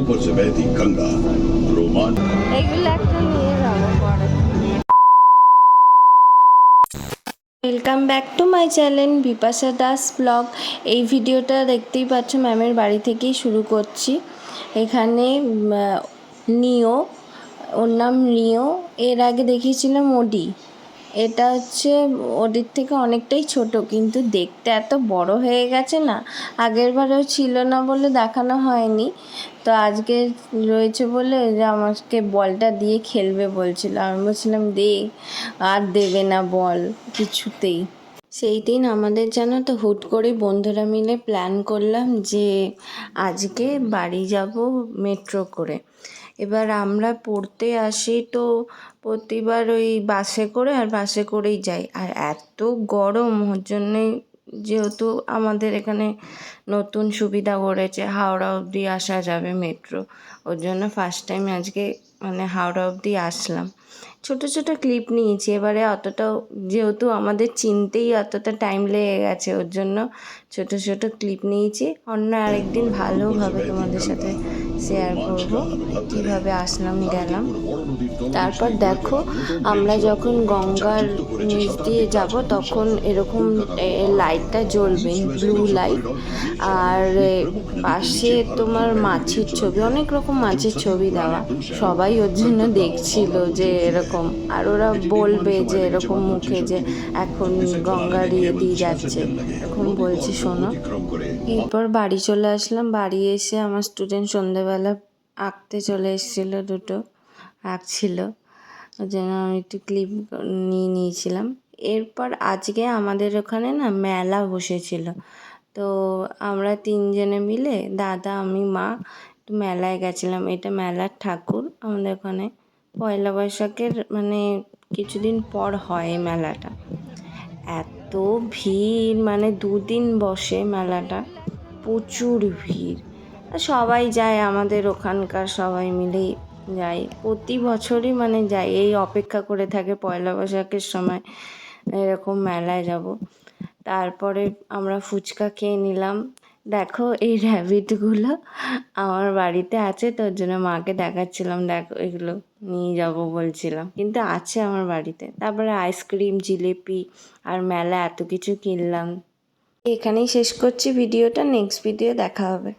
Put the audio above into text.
ऊपर से बहती गंगा रोमांच। এগুলো একটা নিয়ে যাবো পরে। Welcome back to my channel Bipasha Das blog. এই ভিডিওটা দেখতেই পাচ্ছ ম্যামের বাড়ি থেকেই শুরু করছি। এখানে নিও, ওর নাম নিও। এর আগে দেখিয়েছিলাম ওডি। এটা হচ্ছে ওডির থেকে অনেকটাই ছোট, কিন্তু দেখতে এত বড় হয়ে গেছে না। আগের বারেও ছিল না বলে দেখানো হয়নি, তো আজকে রয়েছে বলে যে আমাকে বলটা দিয়ে খেলবে বলছিল। আমি বলছিলাম দে, আর দেবে না বল কিছুতেই। সেই দিন আমাদের জানো তো হুট করে বন্ধুরা মিলে প্ল্যান করলাম যে আজকে বাড়ি যাব মেট্রো করে। এবার আমরা পড়তে আসি তো প্রতিবার ওই বাসে করে, আর বাসে করেই যাই। আর এত গরম, ওর জন্যে যেহেতু আমাদের এখানে নতুন সুবিধা করেছে, হাওড়া অবধি আসা যাবে মেট্রো, ওর জন্য ফার্স্ট টাইম আজকে মানে হাওড়া অবধি আসলাম। ছোট ছোট ক্লিপ নিয়েছি এবারে, অতটাও যেহেতু আমাদের চিনতেই অতটা টাইম লেগে গেছে, ওর জন্য ছোট ছোট ক্লিপ নিয়েছি। অন্য আরেকদিন ভালোভাবে তোমাদের সাথে শেয়ার করব কীভাবে আসলাম গেলাম। তারপর দেখো আমরা যখন গঙ্গার নিচ দিয়ে যাব তখন এরকম লাইটটা জ্বলবে, ব্লু লাইট। আর পাশে তোমার মাছের ছবি, অনেক রকম মাছের ছবি দেওয়া। সবাই ওর জন্য দেখছিল যে এরকম, আর ওরা বলবে যে এরকম মুখে যে এখন গঙ্গার ইয়ে দিয়ে যাচ্ছে, এরকম বলছি শোনো। এরপর বাড়ি চলে আসলাম। বাড়ি এসে আমার স্টুডেন্ট সন্ধেবেলা আঁকতে চলে এসেছিলো, দুটো আঁকছিল, ওই জন্য আমি একটু ক্লিপ নিয়ে নিয়েছিলাম। এরপর আজকে আমাদের ওখানে না মেলা বসেছিল, তো আমরা তিনজনে মিলে, দাদা, আমি, মা, একটু মেলায় গেছিলাম। এটা মেলার ঠাকুর আমাদের ওখানে পয়লা বৈশাখের মানে কিছুদিন পর হয় এই মেলাটা। এত ভিড়, মানে দুদিন বসে মেলাটা, প্রচুর ভিড়। সবাই যায়, আমাদের ওখানকার সবাই মিলেই যাই, প্রতি বছরই মানে যাই, এই অপেক্ষা করে থাকে পয়লা বৈশাখের সময় এরকম মেলায় যাব। তারপরে আমরা ফুচকা খেয়ে নিলাম। দেখো এই র্যাবিটগুলো আমার বাড়িতে আছে, তো ওর জন্য মাকে দেখাচ্ছিলাম, দেখো এগুলো নিয়ে যাব বলছিলাম, কিন্তু আছে আমার বাড়িতে। তারপরে আইসক্রিম, জিলিপি আর মেলা এত কিছু কিনলাম। এখানেই শেষ করছি ভিডিওটা, নেক্সট ভিডিও দেখা হবে।